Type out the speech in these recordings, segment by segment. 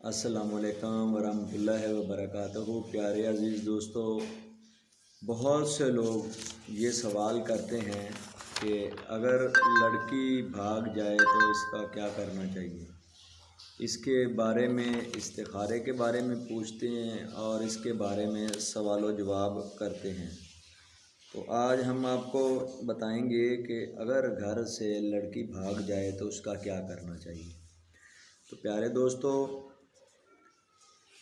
السلام علیکم ورحمۃ اللہ وبرکاتہ۔ پیارے عزیز دوستو، بہت سے لوگ یہ سوال کرتے ہیں کہ اگر لڑکی بھاگ جائے تو اس کا کیا کرنا چاہیے۔ اس کے بارے میں استخارے کے بارے میں پوچھتے ہیں اور اس کے بارے میں سوال و جواب کرتے ہیں۔ تو آج ہم آپ کو بتائیں گے کہ اگر گھر سے لڑکی بھاگ جائے تو اس کا کیا کرنا چاہیے۔ تو پیارے دوستو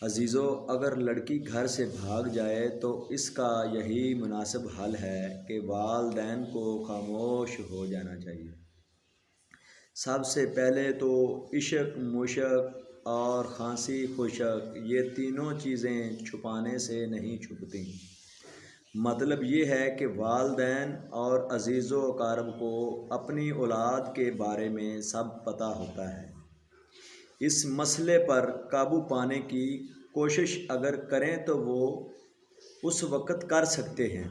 عزیزو، اگر لڑکی گھر سے بھاگ جائے تو اس کا یہی مناسب حل ہے کہ والدین کو خاموش ہو جانا چاہیے۔ سب سے پہلے تو عشق مشق اور کھانسی خشک یہ تینوں چیزیں چھپانے سے نہیں چھپتیں۔ مطلب یہ ہے کہ والدین اور عزیز و اقارب کو اپنی اولاد کے بارے میں سب پتہ ہوتا ہے۔ اس مسئلے پر قابو پانے کی کوشش اگر کریں تو وہ اس وقت کر سکتے ہیں۔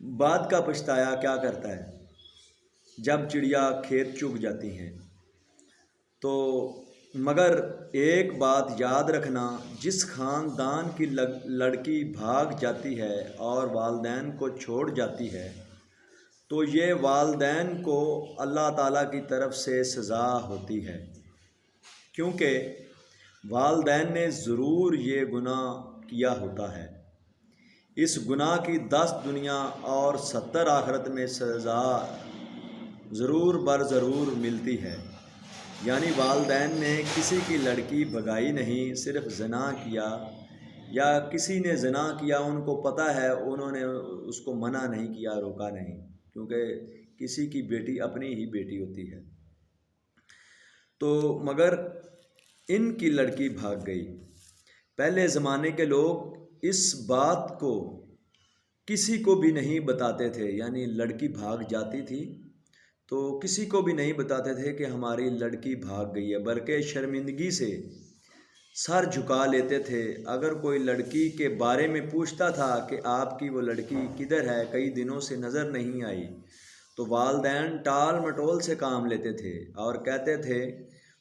بعد کا پچھتایا کیا کرتا ہے؟ جب چڑیا کھیت چگ جاتی ہیں۔ تو مگر ایک بات یاد رکھنا، جس خاندان کی لڑکی بھاگ جاتی ہے اور والدین کو چھوڑ جاتی ہے تو یہ والدین کو اللہ تعالیٰ کی طرف سے سزا ہوتی ہے، کیونکہ والدین نے ضرور یہ گناہ کیا ہوتا ہے۔ اس گناہ کی 10 دنیا اور 70 آخرت میں سزا ضرور بر ضرور ملتی ہے۔ یعنی والدین نے کسی کی لڑکی بھگائی نہیں، صرف زنا کیا، یا کسی نے زنا کیا ان کو پتہ ہے، انہوں نے اس کو منع نہیں کیا، روکا نہیں، کیونکہ کسی کی بیٹی اپنی ہی بیٹی ہوتی ہے۔ تو مگر ان کی لڑکی بھاگ گئی۔ پہلے زمانے کے لوگ اس بات کو کسی کو بھی نہیں بتاتے تھے، یعنی لڑکی بھاگ جاتی تھی تو کسی کو بھی نہیں بتاتے تھے کہ ہماری لڑکی بھاگ گئی ہے، بلکہ شرمندگی سے سر جھکا لیتے تھے۔ اگر کوئی لڑکی کے بارے میں پوچھتا تھا کہ آپ کی وہ لڑکی کدھر ہے، کئی دنوں سے نظر نہیں آئی، تو والدین ٹال مٹول سے کام لیتے تھے اور کہتے تھے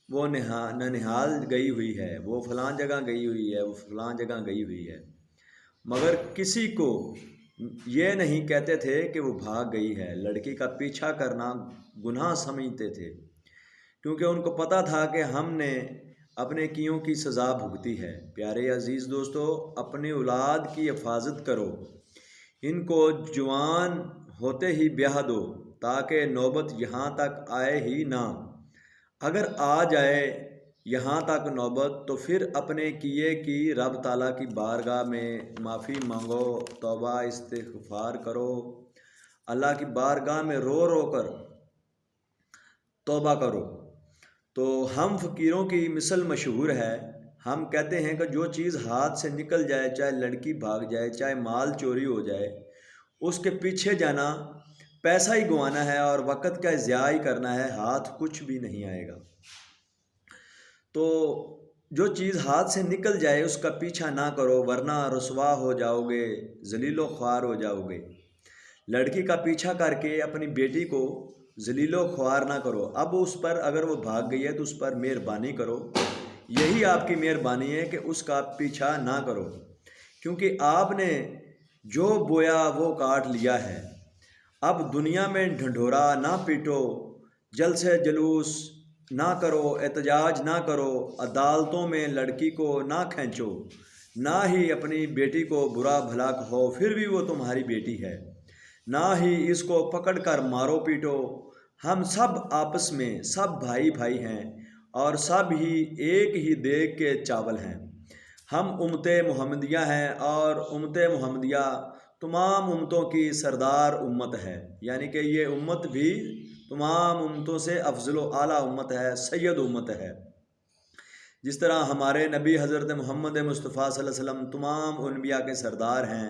وہ ننہال گئی ہوئی ہے، وہ فلاں جگہ گئی ہوئی ہے، وہ فلاں جگہ گئی ہوئی ہے، مگر کسی کو یہ نہیں کہتے تھے کہ وہ بھاگ گئی ہے۔ لڑکی کا پیچھا کرنا گناہ سمجھتے تھے، کیونکہ ان کو پتہ تھا کہ ہم نے اپنے کیوں کی سزا بھگتی ہے۔ پیارے عزیز دوستو، اپنی اولاد کی حفاظت کرو، ان کو جوان ہوتے ہی بیاہ دو تاکہ نوبت یہاں تک آئے ہی نہ۔ اگر آ جائے یہاں تک نوبت تو پھر اپنے کیے کی رب تعالیٰ کی بارگاہ میں معافی مانگو، توبہ استغفار کرو، اللہ کی بارگاہ میں رو رو کر توبہ کرو۔ تو ہم فقیروں کی مثل مشہور ہے، ہم کہتے ہیں کہ جو چیز ہاتھ سے نکل جائے، چاہے لڑکی بھاگ جائے، چاہے مال چوری ہو جائے، اس کے پیچھے جانا پیسہ ہی گنوانا ہے اور وقت کا ضیاع ہی کرنا ہے، ہاتھ کچھ بھی نہیں آئے گا۔ تو جو چیز ہاتھ سے نکل جائے اس کا پیچھا نہ کرو، ورنہ رسوا ہو جاؤ گے، ذلیل و خوار ہو جاؤ گے۔ لڑکی کا پیچھا کر کے اپنی بیٹی کو ذلیل و خوار نہ کرو۔ اب اس پر اگر وہ بھاگ گئی ہے تو اس پر مہربانی کرو، یہی آپ کی مہربانی ہے کہ اس کا پیچھا نہ کرو، کیونکہ آپ نے جو بویا وہ کاٹ لیا ہے۔ اب دنیا میں ڈھنڈورا نہ پیٹو، جلسے جلوس نہ کرو، احتجاج نہ کرو، عدالتوں میں لڑکی کو نہ کھینچو، نہ ہی اپنی بیٹی کو برا بھلا کہو، پھر بھی وہ تمہاری بیٹی ہے، نہ ہی اس کو پکڑ کر مارو پیٹو۔ ہم سب آپس میں سب بھائی بھائی ہیں اور سب ہی ایک ہی دیگ کے چاول ہیں۔ ہم امت محمدیہ ہیں اور امت محمدیہ تمام امتوں کی سردار امت ہے، یعنی کہ یہ امت بھی تمام امتوں سے افضل و اعلیٰ امت ہے، سید امت ہے۔ جس طرح ہمارے نبی حضرت محمد مصطفیٰ صلی اللہ علیہ وسلم تمام انبیاء کے سردار ہیں،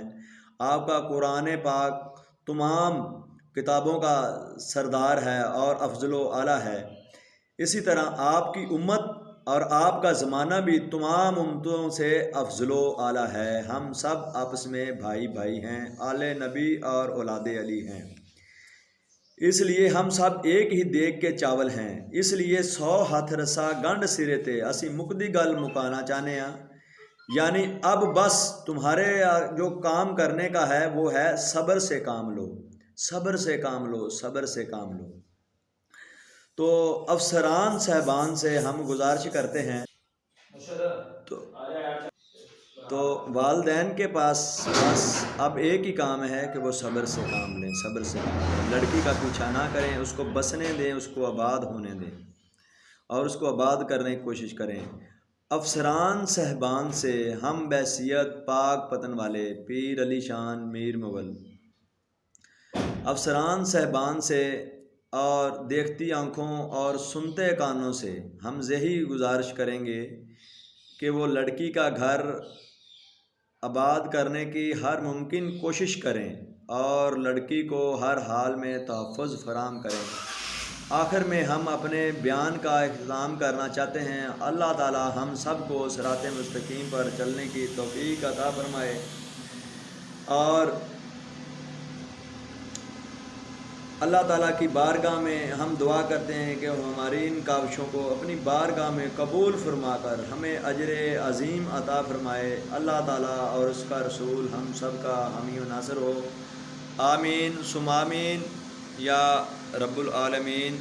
آپ کا قرآن پاک تمام کتابوں کا سردار ہے اور افضل و اعلیٰ ہے، اسی طرح آپ کی امت اور آپ کا زمانہ بھی تمام امتوں سے افضل و اعلیٰ ہے۔ ہم سب آپس میں بھائی بھائی ہیں، آل نبی اور اولاد علی ہیں۔ اس لیے ہم سب ایک ہی دیگ کے چاول ہیں، اس لیے 100 ہاتھ رسا گنڈ سرے تے اسی مکدی گل مکانا چاہنے ہاں۔ یعنی اب بس تمہارے جو کام کرنے کا ہے وہ ہے صبر سے کام لو، صبر سے کام لو، صبر سے کام لو۔ تو افسران صاحبان سے ہم گزارش کرتے ہیں تو تو والدین کے پاس بس اب ایک ہی کام ہے کہ وہ صبر سے کام لیں، صبر سے کام لیں، لڑکی کا پیچھا نہ کریں، اس کو بسنے دیں، اس کو آباد ہونے دیں اور اس کو آباد کرنے کی کوشش کریں۔ افسران صاحبان سے ہم بحیثیت پاک پتن والے پیر علی شان میر مغل افسران صاحبان سے اور دیکھتی آنکھوں اور سنتے کانوں سے ہم یہی گزارش کریں گے کہ وہ لڑکی کا گھر آباد کرنے کی ہر ممکن کوشش کریں اور لڑکی کو ہر حال میں تحفظ فراہم کریں۔ آخر میں ہم اپنے بیان کا اختتام کرنا چاہتے ہیں۔ اللہ تعالی ہم سب کو صراط مستقیم پر چلنے کی توفیق عطا فرمائے، اور اللہ تعالیٰ کی بارگاہ میں ہم دعا کرتے ہیں کہ وہ ہماری ان کاوشوں کو اپنی بارگاہ میں قبول فرما کر ہمیں اجر عظیم عطا فرمائے۔ اللہ تعالیٰ اور اس کا رسول ہم سب کا حامی و ناصر ہو، آمین ثم آمین یا رب العالمین۔